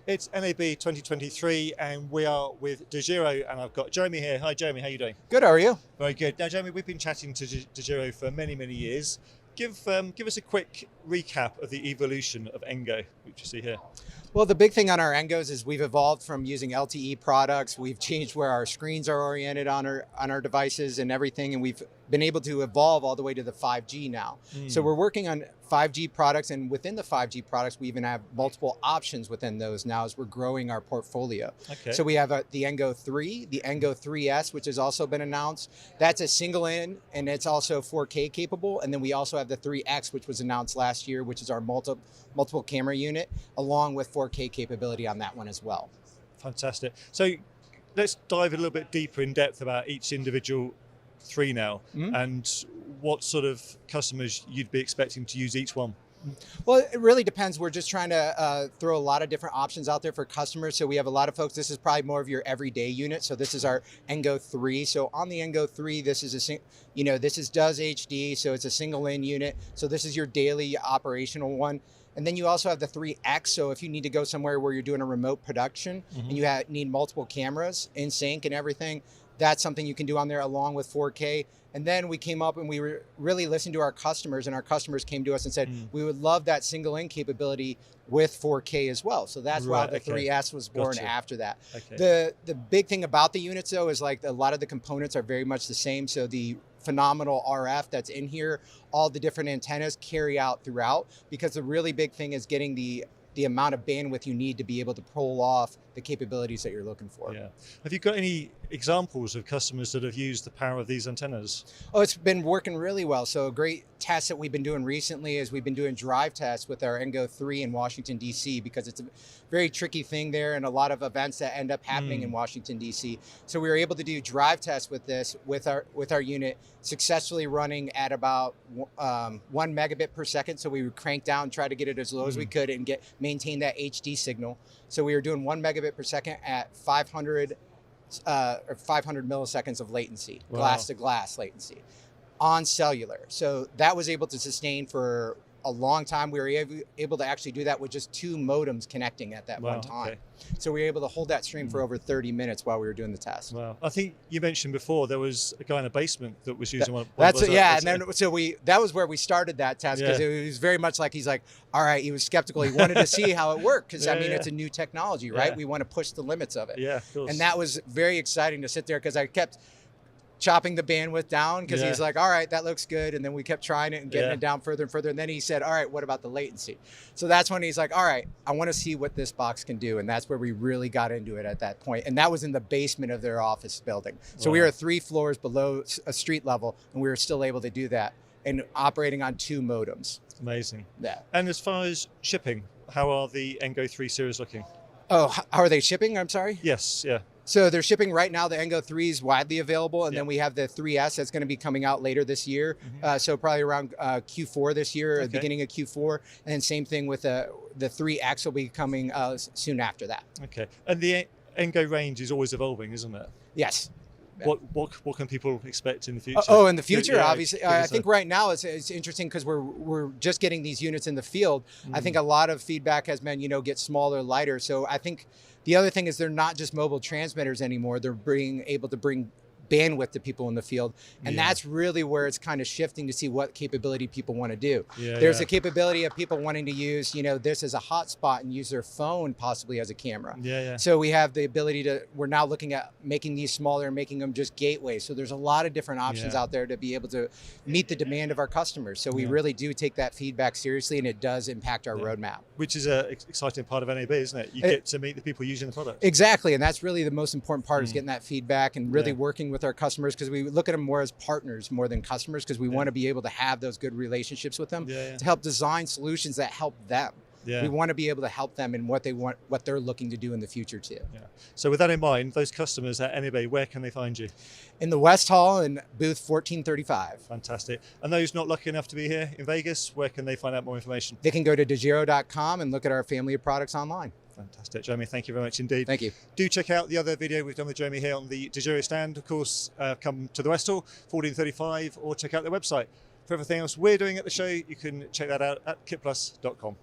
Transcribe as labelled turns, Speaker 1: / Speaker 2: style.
Speaker 1: It's NAB 2023 and we are with Degiro, and I've got Jeremy here. Hi Jeremy, how are you doing?
Speaker 2: Good, how are you?
Speaker 1: Very good. Now Jeremy, we've been chatting to Degiro for many years. Give us a quick recap of the evolution of Engo, which you see here.
Speaker 2: Well, the big thing on our Engos is we've evolved from using LTE products. We've changed where our screens are oriented on our devices and everything, and we've been able to evolve all the way to the 5G now. So we're working on 5G products, and within the 5G products, we even have multiple options within those now as we're growing our portfolio.
Speaker 1: Okay.
Speaker 2: So we have the Engo 3, the Engo 3S, which has also been announced. That's a single in, and it's also 4K capable. And then we also have the 3X, which was announced last year, which is our multiple camera unit, along with 4K capability on that one as well.
Speaker 1: Fantastic. So let's dive a little bit deeper in depth about each individual 3 now, and what sort of customers you'd be expecting to use each one.
Speaker 2: Well, it really depends. We're just trying to throw a lot of different options out there for customers. So we have a lot of folks, this is probably more of your everyday unit. So this is our Engo 3. So on the Engo 3, this is this is DUS HD, so it's a single in unit. So this is your daily operational one. And then you also have the 3X. So if you need to go somewhere where you're doing a remote production and you need multiple cameras in sync and everything, that's something you can do on there along with 4K. And then we came up and we really listened to our customers, and our customers came to us and said, we would love that single in capability with 4K as well. So that's why the 3S was born after that. Okay. The big thing about the units though is like a lot of the components are very much the same. So the phenomenal RF that's in here, all the different antennas carry out throughout, because the really big thing is getting the amount of bandwidth you need to be able to pull off the capabilities that you're looking for.
Speaker 1: Yeah. Have you got any examples of customers that have used the power of these antennas?
Speaker 2: Oh, it's been working really well. So a great test that we've been doing recently is we've been doing drive tests with our Engo 3 in Washington, D.C., because it's a very tricky thing there and a lot of events that end up happening in Washington, D.C. So we were able to do drive tests with this, with our unit, successfully running at about 1 megabit per second. So we would crank down, try to get it as low as we could and maintain that HD signal. So we were doing 1 megabit per second at 500 milliseconds of latency, glass to glass latency on cellular. So that was able to sustain for a long time. We were able to actually do that with just 2 modems connecting at that one time. Okay. So we were able to hold that stream for over 30 minutes while we were doing the test.
Speaker 1: Wow. I think you mentioned before there was a guy in a basement that was using one.
Speaker 2: That's it, yeah. And then that was where we started that test, because it was very much like, he's like, all right, he was skeptical. He wanted to see how it worked, because it's a new technology, right? We want to push the limits of it.
Speaker 1: Yeah, of course.
Speaker 2: And that was very exciting to sit there, because I kept chopping the bandwidth down, because he's like, all right, that looks good. And then we kept trying it and getting it down further and further. And then he said, all right, what about the latency? So that's when he's like, all right, I want to see what this box can do. And that's where we really got into it at that point. And that was in the basement of their office building. So we were 3 floors below a street level, and we were still able to do that and operating on 2 modems.
Speaker 1: Amazing.
Speaker 2: Yeah.
Speaker 1: And as far as shipping, how are the Engo 3 series looking?
Speaker 2: Oh, how are they shipping? I'm sorry?
Speaker 1: Yes, yeah.
Speaker 2: So they're shipping right now. The Engo 3 is widely available, and then we have the 3S that's going to be coming out later this year. So probably around Q4 this year, or the beginning of Q4. And then same thing with the 3X will be coming soon after that. Okay.
Speaker 1: And the Engo range is always evolving, isn't it?
Speaker 2: Yes.
Speaker 1: What can people expect in the future?
Speaker 2: Oh, in the future, obviously. I think right now it's interesting because we're just getting these units in the field. I think a lot of feedback has been, get smaller, lighter. So I think the other thing is they're not just mobile transmitters anymore. They're able to bring bandwidth to people in the field. And that's really where it's kind of shifting to see what capability people want to do. There's a capability of people wanting to use, this as a hotspot and use their phone possibly as a camera. So we have the ability we're now looking at making these smaller and making them just gateways. So there's a lot of different options out there to be able to meet the demand of our customers. So we really do take that feedback seriously, and it does impact our roadmap.
Speaker 1: Which is an exciting part of NAB, isn't it? You get to meet the people using the product.
Speaker 2: Exactly, and that's really the most important part, is getting that feedback and really working with our customers, because we look at them more as partners more than customers, because we want to be able to have those good relationships with them to help design solutions that help them. We want to be able to help them in what they're looking to do in the future too.
Speaker 1: So with that in mind, those customers at NAB, where can they find you?
Speaker 2: In the West Hall in booth 1435.
Speaker 1: Fantastic. And those not lucky enough to be here in Vegas, where can they find out more information?
Speaker 2: They can go to degiro.com and look at our family of products online.
Speaker 1: Fantastic. Jeremy, thank you very much indeed.
Speaker 2: Thank you.
Speaker 1: Do check out the other video we've done with Jeremy here on the Degiro stand. Of course, come to the West Hall, 1435, or check out their website. For everything else we're doing at the show, you can check that out at kitplus.com.